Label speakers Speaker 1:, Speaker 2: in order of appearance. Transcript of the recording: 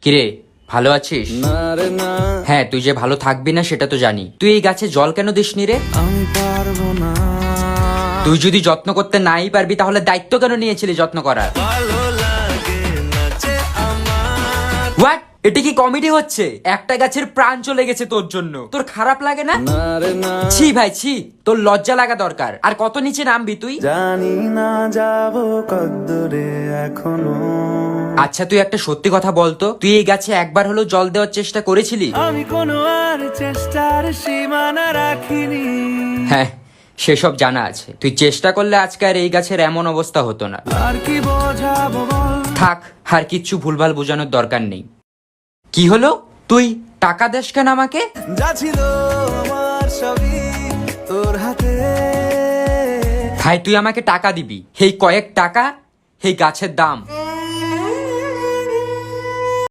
Speaker 1: কিরে, ভালো আছিস? হ্যাঁ, তুই যে ভালো থাকবি না সেটা তো জানি। তুই এই গাছে জল কেন দিসনি রে?
Speaker 2: আমি পারবো না।
Speaker 1: তুই যদি যত্ন করতে নাই পারবি তাহলে দায়িত্ব কেন নিয়েছিলি যত্ন করার?
Speaker 2: ভালো লাগে না যে আমার।
Speaker 1: হোয়াট? এটা কি কমেডি হচ্ছে? একটা গাছের প্রাণ চলে গেছে তোর জন্য, তোর খারাপ লাগে না?
Speaker 2: না রে না,
Speaker 1: ছি ভাই ছি, তোর লজ্জা লাগা দরকার। আর কত নিচে নামবি তুই?
Speaker 2: জানি না যাবো কদ্দূরে এখনো।
Speaker 1: আচ্ছা তুই একটা সত্যি কথা বলতো, তুই এই গাছে একবার হলেও জল দেওয়ার চেষ্টা করেছিলি?
Speaker 2: আমি কোনো আর চেষ্টার সীমানা রাখিনি।
Speaker 1: হ্যাঁ, সেসব জানা আছে। তুই চেষ্টা করলে আজকে আর এই গাছের এমন অবস্থা হতো না।
Speaker 2: আর কি বোঝাবো বল।
Speaker 1: থাক, আর কিচ্ছু ভুলভাল বোঝানোর দরকার নেই। কি হলো? তুই টাকা দেস কেন আমাকে?
Speaker 2: যা ছিল আমার সবই তোর হাতে।
Speaker 1: ভাই তুই আমাকে টাকা দিবি, এই কয়েক টাকা এই গাছের দাম।